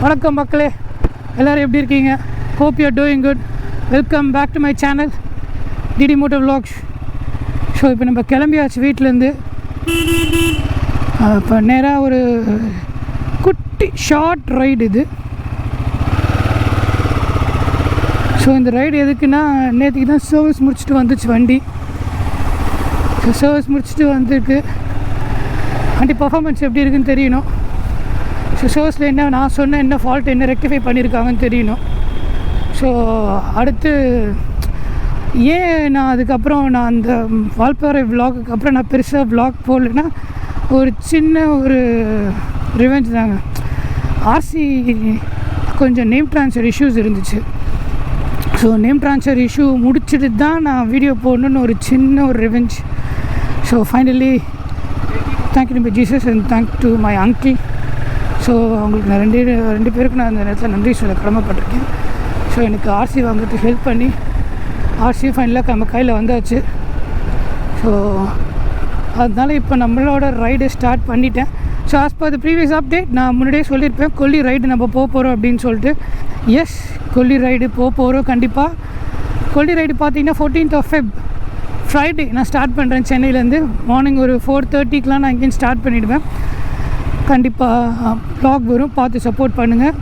வணக்கம் மக்களே, எல்லோரும் எப்படி இருக்கீங்க? Hope you are doing good. Welcome back to my channel DD moto vlogs. So இப்போ நம்ம கிளம்பியாச்சு வீட்டிலேருந்து. இப்போ நேராக ஒரு குட்டி ஷார்ட் ரைடு இது. ஸோ இந்த ரைடு எதுக்குன்னா, நேற்றுக்கு தான் சர்வீஸ் முடிச்சுட்டு வந்துச்சு வண்டி. ஸோ சர்வீஸ் முடிச்சுட்டு வந்துருக்கு. வண்டி பர்ஃபார்மன்ஸ் எப்படி இருக்குன்னு தெரியணும். ஸோ சர்வீஸில் என்ன நான் சொன்ன என்ன ஃபால்ட் என்ன ரெக்டிஃபை பண்ணியிருக்காங்கன்னு தெரியணும். ஸோ அடுத்து ஏன் நான் அதுக்கப்புறம் நான் அந்த வால்பாறை விலாகுக்கு அப்புறம் நான் பெருசாக விலாக் போடலைன்னா, ஒரு சின்ன ஒரு ரிவெஞ்ச் தாங்க. ஆர்சி கொஞ்சம் நேம் ட்ரான்ஸ்ஃபர் இஷ்யூஸ் இருந்துச்சு. ஸோ நேம் ட்ரான்ஸ்ஃபர் இஷ்யூ முடிச்சுட்டு தான் நான் வீடியோ போடணுன்னு ஒரு சின்ன ஒரு revenge. So finally thank you to my Jesus and thank to my uncle. So அவங்களுக்கு நான் ரெண்டு பேருக்கு நான் அந்த நேரத்தில் நன்றி சொல்ல கடமைப்பட்டிருக்கேன். ஸோ எனக்கு ஆர்சி வாங்குறதுக்கு ஹெல்ப் பண்ணி ஆர்சி ஃபைனலாக நம்ம கையில் வந்தாச்சு. ஸோ அதனால் இப்போ நம்மளோட ரைடு ஸ்டார்ட் பண்ணிட்டேன். So as per the previous update நான் முன்னாடியே சொல்லியிருப்பேன், கொல்லி ரைடு நம்ம போக போகிறோம் அப்படின்னு சொல்லிட்டு. எஸ், கொல்லி ரைடு போக போகிறோம் கண்டிப்பாக. கொல்லி ரைடு பார்த்திங்கன்னா 14th of Feb ஃப்ரைடே நான் ஸ்டார்ட் பண்ணுறேன். சென்னையிலேருந்து மார்னிங் ஒரு 4:30 நான் இங்கேயும் ஸ்டார்ட் பண்ணிவிடுவேன். கண்டிப்பாக வ்ளாக் வரும், பார்த்து சப்போர்ட் பண்ணுங்கள்.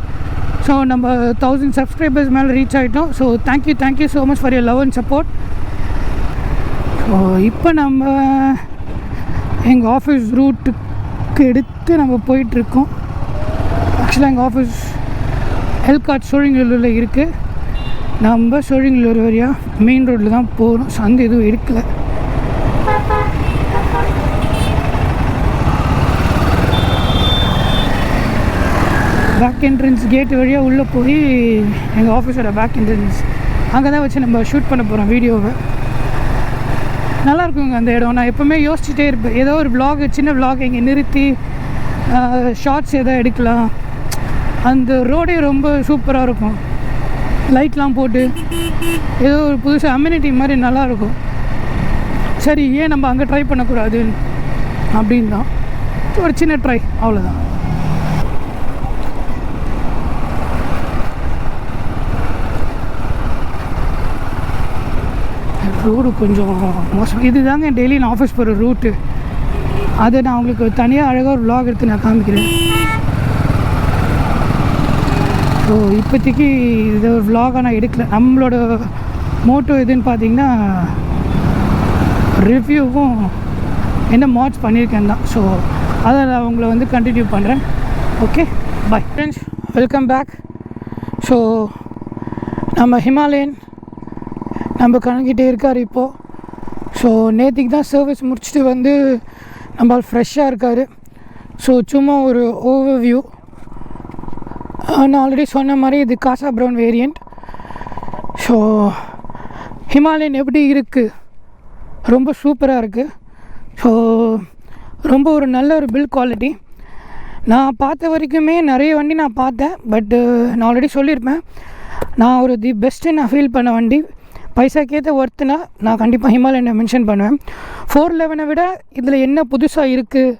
ஸோ நம்ம 1000 சப்ஸ்கிரைபர்ஸ் மேலே ரீச் ஆகிட்டோம். So thank you so much for your love and support. So இப்போ நம்ம எங்கள் ஆஃபீஸ் ரூட்டுக்கு எடுத்து நம்ம போயிட்டுருக்கோம். ஆக்சுவலாக எங்கள் ஆஃபீஸ் எல்காட் சோழிங்கல்லூரில் இருக்குது. நம்ம சோழிங்கல்லூர் வழியாக மெயின் ரோட்டில் தான் போகிறோம். சந்து எதுவும் இருக்கலை. பேக் என்ட்ரன்ஸ் கேட்டு வழியாக உள்ளே போய் எங்கள் ஆஃபீஸோட பேக் என்ட்ரன்ஸ் அங்கே தான் வச்சு நம்ம ஷூட் பண்ண போகிறோம் வீடியோவை. நல்லாயிருக்குங்க அந்த இடம். நான் எப்போவுமே யோசிச்சுட்டே இருப்பேன், ஏதோ ஒரு விலாக், சின்ன விலாக் இங்கே நிறுத்தி ஷார்ட்ஸ் எதாவது எடுக்கலாம். அந்த ரோடே ரொம்ப சூப்பராக இருக்கும், லைட்லாம் போட்டு ஏதோ ஒரு புதுசாக அம்யூனிட்டி மாதிரி நல்லாயிருக்கும். சரி, ஏன் நம்ம அங்கே ட்ரை பண்ணக்கூடாது அப்படின்னு தான் ஒரு சின்ன ட்ரை, அவ்வளோதான். ரோடு கொஞ்சம் மோசம். இது தாங்க டெய்லி நான் ஆஃபீஸ் போகிற ரூட்டு. அதை நான் உங்களுக்கு தனியாக அழகாக ஒரு விலாக் எடுத்து நான் காமிக்கிறேன். ஸோ இப்போதைக்கு இது ஒரு விலாகாக நான் எடுக்கல. நம்மளோட மோட்டோ எதுன்னு பார்த்தீங்கன்னா ரிவ்யூவும் என்ன மாட்ஸ் பண்ணியிருக்கேன் தான். ஸோ அதை நான் உங்களை கண்டினியூ பண்ணுறேன். Okay, bye friends, welcome back. So நம்ம ஹிமாலயன் நம்ம கணக்கிட்டே இருக்கார் இப்போது. ஸோ நேற்றுக்கு தான் சர்வீஸ் முடிச்சுட்டு நம்மளால் ஃப்ரெஷ்ஷாக இருக்கார். ஸோ சும்மா ஒரு ஓவர்வியூ. நான் ஆல்ரெடி சொன்ன மாதிரி இது காசா ப்ரௌன் வேரியண்ட். ஸோ ஹிமாலயன் எப்படி இருக்குது? ரொம்ப சூப்பராக இருக்குது. ஸோ ரொம்ப ஒரு நல்ல ஒரு பில்ட் குவாலிட்டி. நான் பார்த்த வரைக்குமே நிறைய வண்டி நான் பார்த்தேன். பட்டு நான் ஆல்ரெடி சொல்லியிருப்பேன், நான் ஒரு தி பெஸ்ட்டு நான் ஃபீல் பண்ண வண்டி பைசாக்கேற்ற ஒர்த்துனா நான் கண்டிப்பாக ஹிமாலயனை மென்ஷன் பண்ணுவேன். 411 விட இதில் என்ன புதுசாக இருக்குது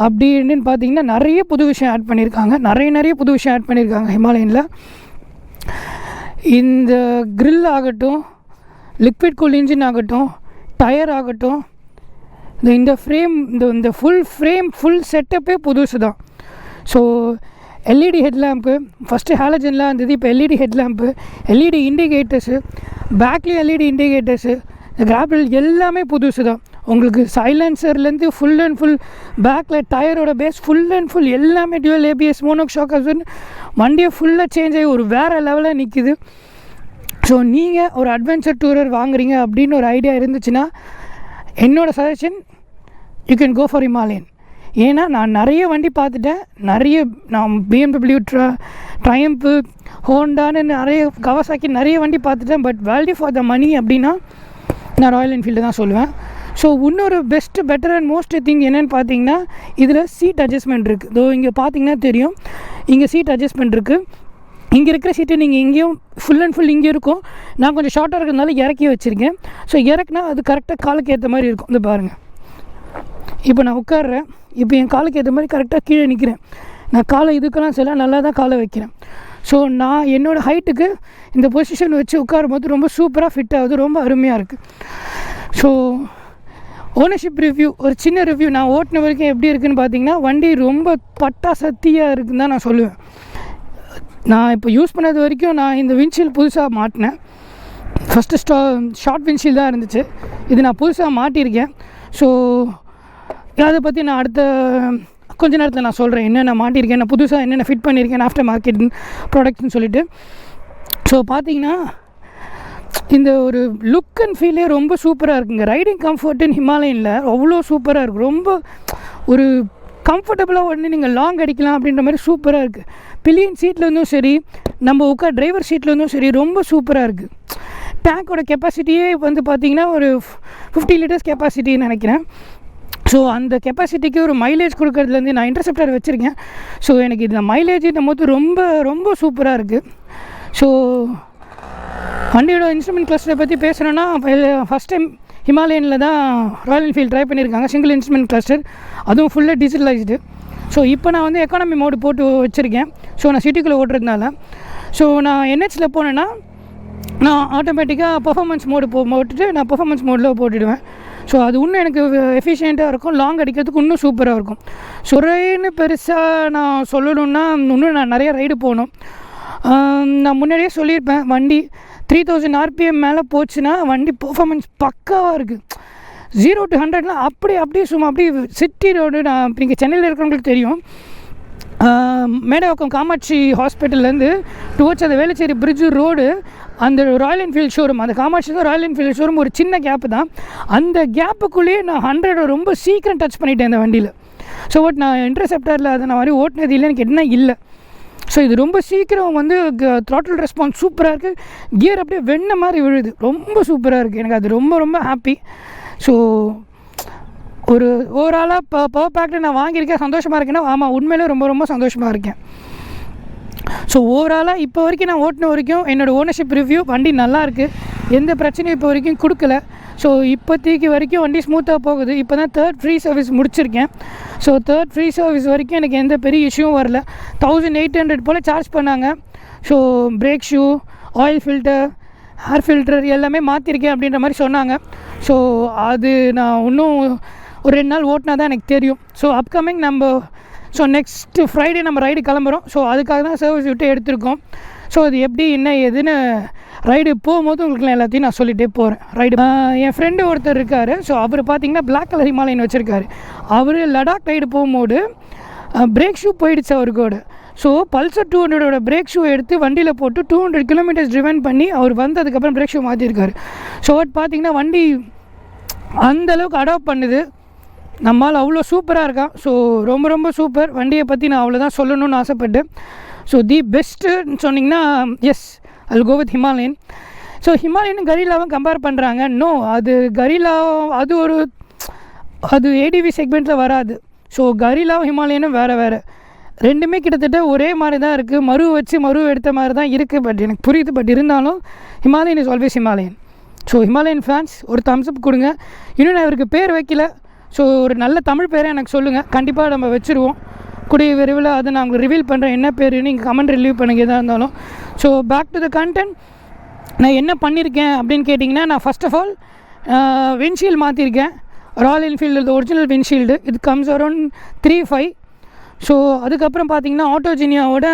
அப்படின்னு பார்த்தீங்கன்னா, நிறைய புது விஷயம் ஆட் பண்ணியிருக்காங்க. நிறைய புது விஷயம் ஆட் பண்ணியிருக்காங்க ஹிமாலயனில். இந்த கிரில் ஆகட்டும், லிக்விட் கூல் இன்ஜின் ஆகட்டும், டயர் ஆகட்டும், இந்த ஃப்ரேம், இந்த ஃபுல் செட்டப்பே புதுசு தான். ஸோ எல்இடி ஹெட்லேம்ப்பு, ஃபஸ்ட்டு ஹாலஜன்லாம் இருந்தது, இப்போ எல்இடி ஹெட்லேம்ப்பு, எல்இடி இண்டிகேட்டர்ஸு, பேக்லேயும் எல்இடி இண்டிகேட்டர்ஸு, இந்த கிராபிள் எல்லாமே புதுசு தான். உங்களுக்கு சைலன்சர்லேருந்து ஃபுல் அண்ட் ஃபுல், பேக்கில் டயரோட பேஸ் ஃபுல் அண்ட் ஃபுல் எல்லாமே டியூவல் ஏபிஎஸ், மோனோக் ஷாக் அப்சர்வர்னு வண்டியை ஃபுல்லாக சேஞ்ச் ஆகி ஒரு வேறு லெவலில் நிற்கிது. ஸோ நீங்கள் ஒரு அட்வென்ச்சர் டூரர் வாங்குறீங்க அப்படின்னு ஒரு ஐடியா இருந்துச்சுன்னா, என்னோடய suggestion you can go for Himalayan. ஏன்னா நான் நிறைய வண்டி பார்த்துட்டேன். நான் BMW, ட்ரையம்ப்பு, ஹோண்டான்னு நிறைய, கவாசாக்கி நிறைய வண்டி பார்த்துட்டேன். பட் வேல்யூ ஃபார் த மணி அப்படின்னா நான் ராயல் என்ஃபீல்டு தான் சொல்லுவேன். ஸோ இன்னொரு பெட்டர் அண்ட் மோஸ்ட் திங் என்னென்னு பார்த்தீங்கன்னா, இதில் சீட் அட்ஜஸ்ட்மெண்ட் இருக்குது. இதோ இங்கே பார்த்தீங்கன்னா தெரியும், இங்கே சீட் அட்ஜஸ்ட்மெண்ட் இருக்குது. இங்கே இருக்கிற சீட்டு நீங்கள் இங்கேயும் ஃபுல் அண்ட் ஃபுல் இங்கே இருக்கும். நான் கொஞ்சம் ஷார்ட்டாக இருக்கிறதுனால இறக்கி வச்சுருக்கேன். ஸோ இறக்குனா அது கரெக்டாக காலுக்கு ஏற்ற மாதிரி இருக்கும். இது பாருங்கள், இப்போ நான் உட்காடுறேன், இப்போ என் காலுக்கு ஏற்ற மாதிரி கரெக்டாக கீழே நிற்கிறேன். நான் காலை இதுக்கெல்லாம் சில நல்லா தான் காலை வைக்கிறேன். ஸோ நான் என்னோடய ஹைட்டுக்கு இந்த பொசிஷன் வச்சு உட்காரும்போது ரொம்ப சூப்பராக ஃபிட் ஆகுது, ரொம்ப அருமையாக இருக்குது. ஸோ ஓனர்ஷிப் ரிவ்யூ, ஒரு சின்ன ரிவ்யூ. நான் ஓட்டின வரைக்கும் எப்படி இருக்குதுன்னு பார்த்தீங்கன்னா, வண்டி ரொம்ப பட்டா சத்தியாக இருக்குதுன்னு தான் நான் சொல்லுவேன். நான் இப்போ யூஸ் பண்ணது வரைக்கும் நான் இந்த விண்ட்ஷீல்டு புதுசாக மாட்டினேன். ஃபஸ்ட்டு ஷார்ட் விண்ட்ஷீல்டு தான் இருந்துச்சு, இது நான் புதுசாக மாட்டியிருக்கேன். ஸோ அதை பற்றி நான் அடுத்த கொஞ்ச நேரத்தில் நான் சொல்கிறேன் என்னென்ன மாட்டியிருக்கேன், நான் புதுசாக என்னென்ன ஃபிட் பண்ணியிருக்கேன் ஆஃப்டர் மார்க்கெட் ப்ராடக்ட்னு சொல்லிவிட்டு. ஸோ பார்த்தீங்கன்னா இந்த ஒரு லுக் அண்ட் ஃபீலே ரொம்ப சூப்பராக இருக்குங்க. ரைடிங் கம்ஃபர்ட்டுன்னு ஹிமாலயனில் அவ்வளோ சூப்பராக இருக்குது. ரொம்ப ஒரு கம்ஃபர்டபுளாக உடனே நீங்கள் லாங் அடிக்கலாம் அப்படின்ற மாதிரி சூப்பராக இருக்குது. பில்லியன் சீட்லேருந்தும் சரி, நம்ம உட்கார் டிரைவர் சீட்லேருந்தும் சரி, ரொம்ப சூப்பராக இருக்குது. டேங்கோட கெப்பாசிட்டியே வந்து பார்த்திங்கன்னா ஒரு 50 லிட்டர்ஸ் கெப்பாசிட்டின்னு நினைக்கிறேன். ஸோ அந்த கெப்பாசிட்டிக்கு ஒரு மைலேஜ் கொடுக்கறதுலேருந்து நான் இன்டர்செப்டர் வச்சுருக்கேன். ஸோ எனக்கு இந்த மைலேஜ் இந்த போது ரொம்ப ரொம்ப சூப்பராக இருக்குது. ஸோ வண்டியோட இன்ஸ்ட்ருமெண்ட் கிளஸ்டரை பற்றி பேசுகிறேன்னா, ஃபஸ்ட் டைம் ஹிமாலயனில் தான் ராயல் என்ஃபீல்டு ட்ரை பண்ணியிருக்காங்க சிங்கிள் இன்ஸ்ட்ருமெண்ட் கிளஸ்டர், அதுவும் ஃபுல்லாக டிஜிட்டலைஸ்டு. ஸோ இப்போ நான் வந்து எக்கானமி மோடு போட்டு வச்சுருக்கேன். ஸோ நான் சிட்டிக்குள்ளே ஓட்டுறதுனால. ஸோ நான் என்ஹெச்சில் போனேன்னா நான் ஆட்டோமேட்டிக்காக பர்ஃபார்மன்ஸ் மோடு போட்டுட்டு நான் பர்ஃபார்மன்ஸ் மோடில் போட்டுவிடுவேன். ஸோ அது இன்னும் எனக்கு எஃபிஷியண்ட்டாக இருக்கும், லாங் அடிக்கிறதுக்கு இன்னும் சூப்பராக இருக்கும். சுரைன்னு பெருசாக நான் சொல்லணுன்னா இன்னும் நான் நிறையா ரைடு போகணும். நான் முன்னாடியே சொல்லியிருப்பேன், வண்டி 3000 RPM மேலே போச்சுன்னா வண்டி பர்ஃபார்மன்ஸ் பக்காவாக இருக்குது. 0 to 100லாம் அப்படியே சும்மா அப்படியே சிட்டி ரோடு. நான் இப்போ இங்கே சென்னையில் இருக்கிறவங்களுக்கு தெரியும், மேடவாக்கம் காமாட்சி ஹாஸ்பிட்டல்லேருந்து டுவர்ட்ஸ் அந்த வேளச்சேரி பிரிட்ஜு ரோடு, அந்த ராயல் என்ஃபீல்டு ஷோரூம், அந்த காமாட்சி தான் ராயல் என்ஃபீல்டு ஷோரூம், ஒரு சின்ன கேப்பு தான். அந்த கேப்புக்குள்ளேயே நான் 100 ரொம்ப சீக்கிரம் டச் பண்ணிட்டேன் இந்த வண்டியில். ஸோ நான் இன்டர்செப்டரில் அதை நான் மாதிரி ஓட்டினது இல்லைன்னு கேட்டால் இல்லை. ஸோ இது ரொம்ப சீக்கிரம் வந்து த்ராட்டில் ரெஸ்பான்ஸ் சூப்பராக இருக்குது, கியர் அப்படியே வெண்ண மாதிரி விழுது, ரொம்ப சூப்பராக இருக்குது. எனக்கு அது ரொம்ப ரொம்ப ஹாப்பி. ஸோ ஒரு ஓவராலாக பவர் பேக்கில் நான் வாங்கியிருக்கேன், சந்தோஷமாக இருக்கேன்னா ஆமாம், உண்மையிலே ரொம்ப ரொம்ப சந்தோஷமாக இருக்கேன். ஸோ ஓவராலாக இப்போ வரைக்கும் நான் ஓட்டின வரைக்கும் என்னோடய ஓனர்ஷிப் ரிவ்யூ, வண்டி நல்லாயிருக்கு, எந்த பிரச்சனையும் இப்போ வரைக்கும் கொடுக்கல. ஸோ இப்போதைக்கு வரைக்கும் வண்டி ஸ்மூத்தாக போகுது. இப்போ தான் 3rd ஃப்ரீ சர்வீஸ் முடிச்சிருக்கேன். ஸோ 3rd ஃப்ரீ சர்வீஸ் வரைக்கும் எனக்கு எந்த பெரிய இஷ்யூவும் வரல. 1800 போல் சார்ஜ் பண்ணாங்க. So brake shoe, oil filter, air filter எல்லாமே மாற்றிருக்கேன் அப்படின்ற மாதிரி சொன்னாங்க. ஸோ அது நான் இன்னும் ஒரு 2 நாள் ஓட்டினா தான் எனக்கு தெரியும். ஸோ அப்கமிங் நெக்ஸ்ட்டு ஃப்ரைடே நம்ம ரைடு கிளம்புறோம். ஸோ அதுக்காக தான் சர்வீஸ் விட்டு எடுத்திருக்கோம். ஸோ அது எப்படி என்ன ஏதுன்னு ரைடு போகும்போது உங்களுக்கு எல்லாத்தையும் நான் சொல்லிகிட்டே போகிறேன். ரைடு என் ஃப்ரெண்டு ஒருத்தர் இருக்கார். ஸோ அவர் பார்த்திங்கன்னா பிளாக் கலர் ஹிமாலயன் வச்சுருக்காரு. அவர் லடாக் ரைடு போகும்போது பிரேக் ஷூ போயிடுச்சு அவருக்கோட. ஸோ பல்சர் 200 பிரேக் ஷூ எடுத்து வண்டியில் போட்டு 200 கிலோமீட்டர்ஸ் ட்ரிவன் பண்ணி அவர் வந்ததுக்கப்புறம் பிரேக் ஷூ மாற்றிருக்காரு. ஸோ பார்த்திங்கன்னா வண்டி அந்தளவுக்கு அடாப்ட் பண்ணுது, நம்மளால் அவ்வளோ சூப்பராக இருக்கான். ஸோ ரொம்ப ரொம்ப சூப்பர். வண்டியை பற்றி நான் அவ்வளோதான் சொல்லணும்னு ஆசைப்பட்டேன். ஸோ தி பெஸ்ட்டுன்னு சொன்னிங்கன்னா yes, I will go with Himalayan. So ஹிமாலயனும் கரீலாவும் கம்பேர் பண்ணுறாங்க. நோ, அது கரீலா அது ஏடிவி செக்மெண்ட்டில் வராது. ஸோ கரீலாவும் ஹிமாலயனும் வேறு ரெண்டுமே கிட்டத்தட்ட ஒரே மாதிரி தான் இருக்குது. மறு எடுத்த மாதிரி தான் இருக்குது. பட் எனக்கு புரியுது. பட் இருந்தாலும் Himalayan is always Himalayan. So Himalayan fans ஒரு தம்ஸ் அப் கொடுங்க. இன்னும் நான் இவருக்கு பேர் வைக்கல. ஸோ ஒரு நல்ல தமிழ் பேரை எனக்கு சொல்லுங்கள், கண்டிப்பாக நம்ம வச்சுருவோம் கூடிய விரைவில். அதை நான் உங்களுக்கு ரிவீல் பண்ணுறேன் என்ன பேர், நீங்கள் கமெண்ட் ரிலீவ் பண்ணுங்க எதாக இருந்தாலும். So back to the content. நான் என்ன பண்ணியிருக்கேன் அப்படின்னு கேட்டிங்கன்னா, நான் ஃபஸ்ட் ஆஃப் ஆல் விண்ட்ஷீல்டு மாற்றிருக்கேன். ராயல் என்ஃபீல்டு ஒரிஜினல் விண்ட்ஷீல்டு, இது கம்ஸ் அரௌண்ட் 3.5. ஸோ அதுக்கப்புறம் பார்த்திங்கன்னா ஆட்டோஜினியாவோட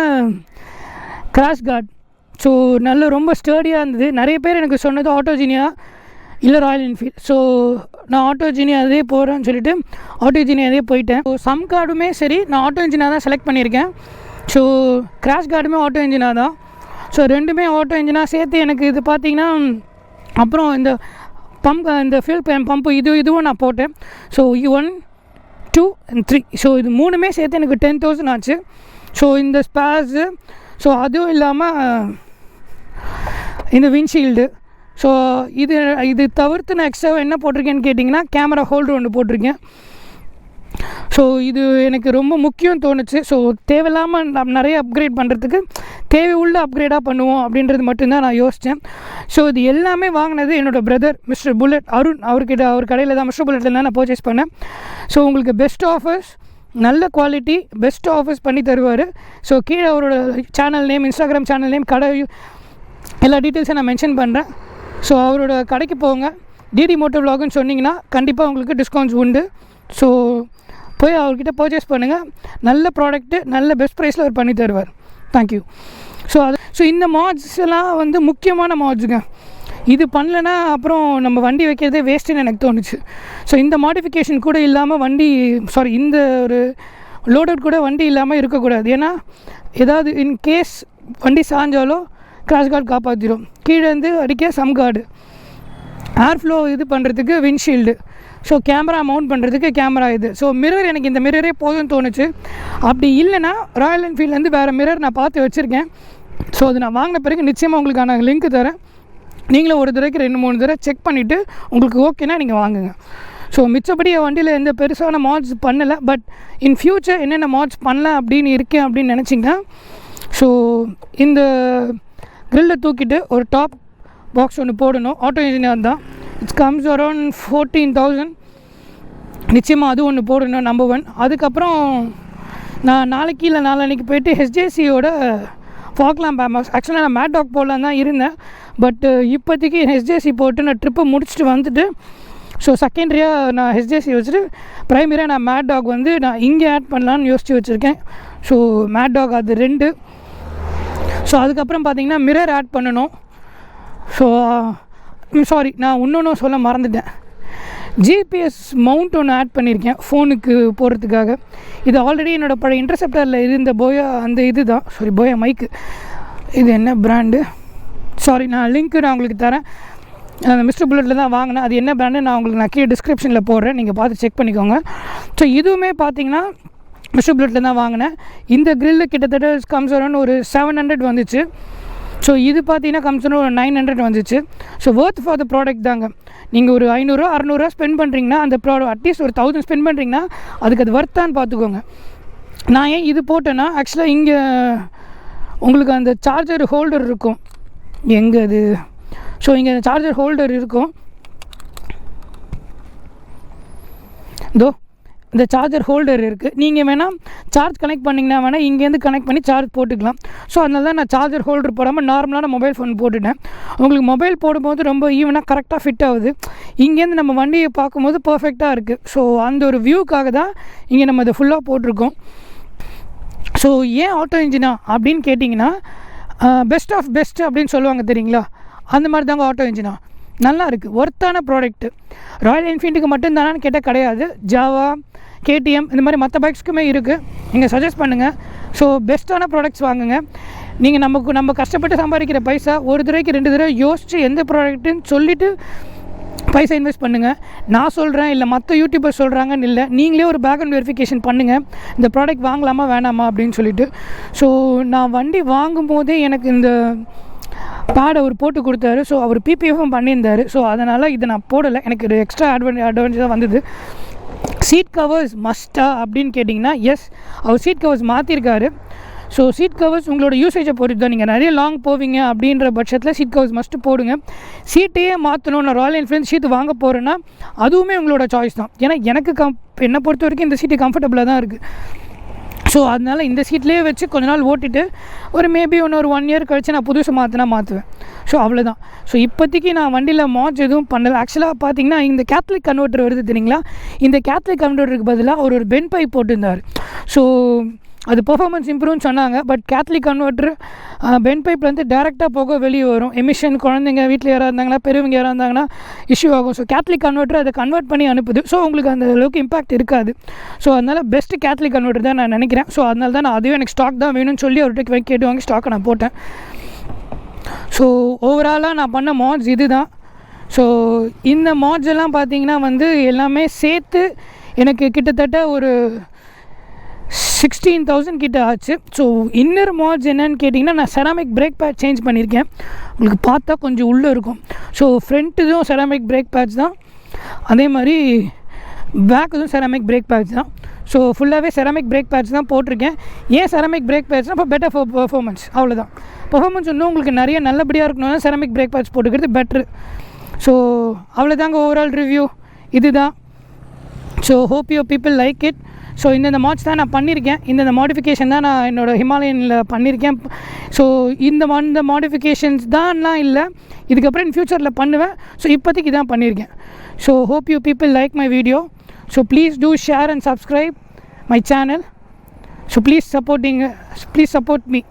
கிராஷ் கார்டு. ஸோ நல்ல ரொம்ப ஸ்டர்டியாக இருந்தது. நிறைய பேர் எனக்கு சொன்னது ஆட்டோஜினியா இல்லை ராயல் என்ஃபீல்டு. ஸோ நான் ஆட்டோஜினியா அதே போகிறேன்னு சொல்லிவிட்டு ஆட்டோஜினியா அதே போயிட்டேன். ஸோ சம் கார்டுமே சரி நான் ஆட்டோ இன்ஜினாக தான் செலக்ட் பண்ணியிருக்கேன். ஸோ கிராஷ் கார்டுமே ஆட்டோ இன்ஜினாக தான். ஸோ ரெண்டுமே ஆட்டோ இன்ஜினாக சேர்த்து எனக்கு இது பார்த்திங்கன்னா, அப்புறம் இந்த இந்த ஃபியூல் பம்பு இதுவும் நான் போட்டேன். So 1, 2 and 3. ஸோ இது 3மே சேர்த்து எனக்கு 10,000 ஆச்சு. ஸோ இந்த ஸ்பேர்ஸு, ஸோ அதுவும் இல்லாமல் இந்த விண்ட்ஷீல்டு. ஸோ இது தவிர்த்து நான் எக்ஸ்ட்ரா என்ன போட்டிருக்கேன்னு கேட்டிங்கன்னா, கேமரா ஹோல்டர் ஒன்று போட்டிருக்கேன். ஸோ இது எனக்கு ரொம்ப முக்கியம் தோணுச்சு. ஸோ தேவையில்லாமல் நம்ம நிறைய அப்கிரேட் பண்ணுறதுக்கு தேவை உள்ள அப்கிரேடாக பண்ணுவோம் அப்படின்றது மட்டும்தான் நான் யோசித்தேன். ஸோ இது எல்லாமே வாங்கினது என்னோடய பிரதர் மிஸ்டர் புல்லட் அருண், அவர் கடையில் தான் மிஸ்டர் புல்லட்டில் தான் நான் பர்ச்சேஸ் பண்ணேன். ஸோ உங்களுக்கு பெஸ்ட் ஆஃபர்ஸ் நல்ல குவாலிட்டி, பெஸ்ட் ஆஃபர்ஸ் பண்ணி தருவார். ஸோ கீழே அவரோட channel name, Instagram channel name, கடை எல்லா டீட்டெயில்ஸும் நான் மென்ஷன் பண்ணுறேன். ஸோ அவரோட கடைக்கு போங்க. டிடி மோட்டோ விலாகுன்னு சொன்னிங்கன்னா கண்டிப்பாக உங்களுக்கு டிஸ்கவுண்ட்ஸ் உண்டு. ஸோ போய் அவர்கிட்ட பர்ச்சேஸ் பண்ணுங்கள். நல்ல ப்ராடக்ட்டு, நல்ல பெஸ்ட் ப்ரைஸில் அவர் பண்ணி தருவார். தேங்க்யூ. ஸோ இந்த மாட்ஸ் எல்லாம் வந்து முக்கியமான மாட்ஸுங்க. இது பண்ணலைன்னா அப்புறம் நம்ம வண்டி வைக்கிறதே வேஸ்ட்டுன்னு எனக்கு தோணுச்சு. ஸோ இந்த மாடிஃபிகேஷன் கூட இல்லாமல் வண்டி இந்த ஒரு லோடட் கூட வண்டி இல்லாமல் இருக்கக்கூடாது. ஏன்னா ஏதாவது இன்கேஸ் வண்டி சாஞ்சாலோ கிராஷ் கார்டு காப்பாற்றிடும். கீழேருந்து அடிக்க சம் கார்டு, ஏர் ஃப்ளோ இது பண்ணுறதுக்கு விண்ட்ஷீல்டு, ஸோ கேமரா மவுண்ட் பண்ணுறதுக்கு கேமரா இது. ஸோ மிரர் எனக்கு இந்த மிரரே போதும்னு தோணுச்சு. அப்படி இல்லைன்னா ராயல் என்ஃபீல்ட்லேருந்து வேறு மிரர் நான் பார்த்து வச்சுருக்கேன். ஸோ அது நான் வாங்கின பிறகு நிச்சயமாக உங்களுக்கான லிங்க் தரேன். நீங்களும் ஒரு தடவைக்கு 2-3 தடவை செக் பண்ணிவிட்டு உங்களுக்கு ஓகேனா நீங்கள் வாங்குங்க. ஸோ மிச்சப்படி வண்டியில் எந்த பெருசான மாட்ஸ் பண்ணலை. பட் இன் ஃப்யூச்சர் என்னென்ன மாட்ஸ் பண்ணலாம் அப்படின்னு இருக்கேன் அப்படின்னு நினச்சிங்கன்னா, ஸோ இந்த க்ரில்லை தூக்கிட்டு ஒரு டாப் பாக்ஸ் ஒன்று போடணும். ஆட்டோ இன்ஜினியர் தான். It's comes around 14,000. நிச்சயமாக அது ஒன்று போடணும், நம்பர் 1. அதுக்கப்புறம் நான் நாளைக்கு இல்லை நாளைக்கு போய்ட்டு ஹெச்ஜேசியோட ஃபாக்லாம் பேமஸ். ஆக்சுவலாக நான் மேட் டாக் போடலாம் தான் இருந்தேன். பட் இப்போதைக்கு ஹெச்ஜேசி போட்டு நான் ட்ரிப்பை முடிச்சுட்டு வந்துட்டு, ஸோ செகண்டரியாக நான் ஹெச்ஜேசி வச்சுட்டு ப்ரைமரியாக நான் மேட் டாக் வந்து நான் இங்கே ஆட் பண்ணலான்னு யோசித்து வச்சுருக்கேன். ஸோ மேட் டாக் அது 2. ஸோ அதுக்கப்புறம் பார்த்திங்கன்னா மிரர் ஆட் பண்ணணும். ஸோ சாரி, நான் இன்னொன்றும் சொல்ல மறந்துட்டேன். ஜிபிஎஸ் மவுண்ட் ஒன்று ஆட் பண்ணியிருக்கேன் ஃபோனுக்கு போடுறதுக்காக. இது ஆல்ரெடி என்னோடய பழைய இன்டர்செப்டரில் இருந்த போயா அந்த இது தான், போயா மைக்கு. இது என்ன பிராண்டு, சாரி, நான் லிங்க்கு நான் உங்களுக்கு தரேன். அந்த மிஸ்டர் புல்லட்டில் தான் வாங்கினேன். அது என்ன பிராண்டு நான் கீழே டிஸ்கிரிப்ஷனில் போடுறேன், நீங்கள் பார்த்து செக் பண்ணிக்கோங்க. ஸோ இதுவுமே பார்த்தீங்கன்னா மிஸ்டர் புல்லட்டில் தான் வாங்கினேன். இந்த க்ரில்லு கிட்டத்தட்ட கம்ஸ் அரௌண்ட் ஒரு 700 வந்துச்சு. ஸோ இது பார்த்தீங்கன்னா கம்ஸ் அரௌண்ட் ஒரு 900 வந்துச்சு. So worth for the product தாங்க. நீங்கள் ஒரு 500-600 ஸ்பெண்ட் பண்ணுறீங்கன்னா அந்த ப்ராடக்ட் அட்லீஸ்ட் ஒரு 1000 ஸ்பெண்ட் பண்ணுறீங்கன்னா அதுக்கு அது ஒர்த்தான்னு பார்த்துக்கோங்க. நான் ஏன் இது போட்டேன்னா, ஆக்சுவலாக இங்கே உங்களுக்கு அந்த சார்ஜர் ஹோல்டர் இருக்கும். எங்கே அது? ஸோ இங்கே அந்த சார்ஜர் ஹோல்டர் இருக்கும். இந்த சார்ஜர் ஹோல்டர் இருக்குது. நீங்கள் வேணால் சார்ஜ் கனெக்ட் பண்ணிங்கன்னா வேணால் இங்கேருந்து கனெக்ட் பண்ணி சார்ஜ் போட்டுக்கலாம். ஸோ அதனால தான் நான் சார்ஜர் ஹோல்டர் போடாமல் நார்மலான மொபைல் ஃபோன் போட்டுட்டேன். உங்களுக்கு மொபைல் போடும்போது ரொம்ப ஈவனாக கரெக்டாக ஃபிட் ஆகுது. இங்கேருந்து நம்ம வண்டியை பார்க்கும்போது பர்ஃபெக்டாக இருக்குது. ஸோ அந்த ஒரு வியூக்காக தான் இங்கே நம்ம இதை ஃபுல்லாக போட்டிருக்கோம். ஸோ ஏன் ஆட்டோ இன்ஜினா அப்படின்னு கேட்டிங்கன்னா, பெஸ்ட் ஆஃப் பெஸ்ட் அப்படின்னு சொல்லுவாங்க தெரியுங்களா, அந்த மாதிரி தாங்க ஆட்டோ இன்ஜினா. நல்லா இருக்குது, ஒர்த்தான ப்ராடக்ட்டு. ராயல் என்ஃபீல்டுக்கு மட்டும்தானான்னு கேட்டால் கிடையாது. ஜாவா, கேடிஎம் இந்த மாதிரி மற்ற பைக்ஸ்க்குமே இருக்குது. நீங்கள் சஜஸ்ட் பண்ணுங்கள். ஸோ பெஸ்ட்டான ப்ராடக்ட்ஸ் வாங்குங்க. நீங்கள் நம்ம கஷ்டப்பட்டு சம்பாதிக்கிற பைசா ஒரு தடவைக்கு 2 தடவை யோசித்து எந்த ப்ராடக்ட்டுன்னு சொல்லிவிட்டு பைசா இன்வெஸ்ட் பண்ணுங்கள். நான் சொல்கிறேன் இல்லை மற்ற யூடியூபர்ஸ் சொல்கிறாங்கன்னு இல்லை, நீங்களே ஒரு பேக்ரவுண்ட் வெரிஃபிகேஷன் பண்ணுங்கள், இந்த ப்ராடக்ட் வாங்கலாமா வேணாமா அப்படின்னு சொல்லிவிட்டு. ஸோ நான் வண்டி வாங்கும் போதே எனக்கு இந்த பேட் அவர் போட்டு கொடுத்தாரு. ஸோ அவர் பிபிஎஃப்பும் பண்ணியிருந்தார். ஸோ அதனால் இதை நான் போடலை. எனக்கு ஒரு எக்ஸ்ட்ரா அட்வான்டேஜாக வந்தது. சீட் கவர்ஸ் மஸ்ட்டா அப்படின்னு கேட்டிங்கன்னா, எஸ், அவர் சீட் கவர்ஸ் மாற்றிருக்காரு. ஸோ சீட் கவர்ஸ் உங்களோட யூசேஜை பொறுத்து தான். நீங்கள் நிறைய லாங் போவீங்க அப்படின்ற பட்சத்தில் சீட் கவர்ஸ் மஸ்ட்டு போடுங்க. சீட்டையே மாற்றணும், நான் ராயல் என்ஃபீல்டு சீட்டு வாங்க போகிறேன்னா அதுவுமே உங்களோட சாய்ஸ் தான். ஏன்னா எனக்கு என்னை பொறுத்த வரைக்கும் இந்த சீட்டு கம்ஃபர்டபுளாக தான் இருக்குது. ஸோ அதனால் இந்த சீட்லேயே வச்சு கொஞ்ச நாள் ஓட்டிட்டு ஒரு மேபி ஒரு 1 இயர் கழித்து நான் புதுசு மாற்றுவேன். ஸோ அவ்வளோதான். ஸோ இப்போதைக்கு நான் வண்டியில் மாட்ச் எதுவும் பண்ணலை. ஆக்சுவலாக பார்த்தீங்கன்னா இந்த கேத்லிக் கன்வெர்ட்டர் வருது தெரியுங்களா, இந்த கேத்லிக் கன்வெர்ட்டருக்கு பதிலாக ஒரு பென் பைப் போட்டிருந்தார். ஸோ அது பெர்ஃபார்மன்ஸ் இம்ப்ரூவ்னு சொன்னாங்க. பட் கேத்லிக் கன்வெர்ட்டர் பென் பைப்லேருந்து டேரெக்டாக போக வெளியே வரும். எமிஷன், குழந்தைங்க வீட்டில் யாராக இருந்தாங்கன்னா, பெரியவங்க யாராக இருந்தாங்கன்னா இஷ்யூ ஆகும். ஸோ கேத்லிக் கன்வெர்ட்டர் அதை கன்வெர்ட் பண்ணி அனுப்புது. ஸோ உங்களுக்கு அந்த அளவுக்கு இம்பாக்ட் இருக்காது. ஸோ அதனால் பெஸ்ட்டு கேத்லிக் கன்வெர்ட்டர் தான் நான் நினைக்கிறேன். ஸோ அதனால தான் நான் அதுவே எனக்கு ஸ்டாக் தான் வேணும்னு சொல்லி அவர்கிட்ட கேட்டு வாங்கி ஸ்டாக்கை நான் போட்டேன். ஸோ ஓவராலாக நான் பண்ண மாட்ஸ் இது தான். ஸோ இந்த மாட்ஸ் எல்லாம் பார்த்திங்கன்னா எல்லாமே சேர்த்து எனக்கு கிட்டத்தட்ட ஒரு 16,000 கிட்ட ஆச்சு. ஸோ இன்னர் மாட்ஸ் என்னன்னு கேட்டிங்கன்னா, நான் செராமிக் பிரேக் பேட் சேஞ்ச் பண்ணியிருக்கேன். உங்களுக்கு பார்த்தா கொஞ்சம் உள்ளே இருக்கும். ஸோ ஃப்ரண்ட் இதுவும் செராமிக் பிரேக் பேட்ச் தான், அதே மாதிரி பேக் இதுவும் செராமிக் பிரேக் பேட்ச் தான். ஸோ ஃபுல்லாகவே செராமிக் பிரேக் பேட்ச் தான் போட்டிருக்கேன். ஏன் செராமிக் பிரேக் பேட்ச்னால் இப்போ பெட்டர் ஃபார் பர்ஃபார்மன்ஸ், அவ்வளோதான். பர்ஃபார்மன்ஸ் இன்னும் உங்களுக்கு நிறைய நல்லபடியாக இருக்கணும்னா செராமிக் பிரேக் பேட்ச் போட்டுக்கிறது பெட்ரு. ஸோ அவ்வளோதாங்க ஓவரால் ரிவ்யூ இது தான். So hope you people like it. So இந்தந்த மாட்ஸ் தான் நான் பண்ணியிருக்கேன், இந்தந்த மாடிஃபிகேஷன் தான் நான் என்னோடய ஹிமாலயனில் பண்ணியிருக்கேன். ஸோ இந்த மாடிஃபிகேஷன்ஸ் தான்லாம் இல்லை, இதுக்கப்புறம் இன் ஃப்யூச்சரில் பண்ணுவேன். ஸோ இப்போதைக்கு தான் பண்ணியிருக்கேன். So hope you people like my video. So please do share and subscribe my channel. So please support me,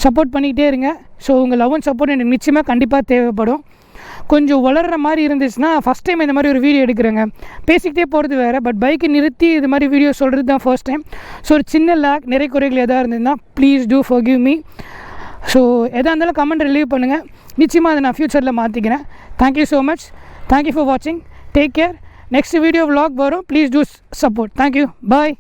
support பண்ணிக்கிட்டே இருங்க. ஸோ உங்கள் லவ் அண்ட் சப்போர்ட் எனக்கு நிச்சயமாக கண்டிப்பாக தேவைப்படும். கொஞ்சம் வளர்கிற மாதிரி இருந்துச்சுன்னா, ஃபஸ்ட் டைம் இந்த மாதிரி ஒரு வீடியோ எடுக்கிறேங்க, பேசிக்கிட்டே போகிறது வேறு, பட் பைக்கை நிறுத்தி இது மாதிரி வீடியோ சொல்கிறது தான் ஃபர்ஸ்ட் டைம். ஸோ ஒரு சின்ன லேக் நிறை குறைகள் எதாக இருந்ததுன்னா please do forgive me. So எதாக இருந்தாலும் கமெண்ட் ரிலீவ் பண்ணுங்கள், நிச்சயமாக அதை நான் ஃப்யூச்சரில் மாற்றிக்கிறேன். Thank you so much, thank you for வாட்சிங், take care. Next video vlog வரும், please do support. Thank you, bye.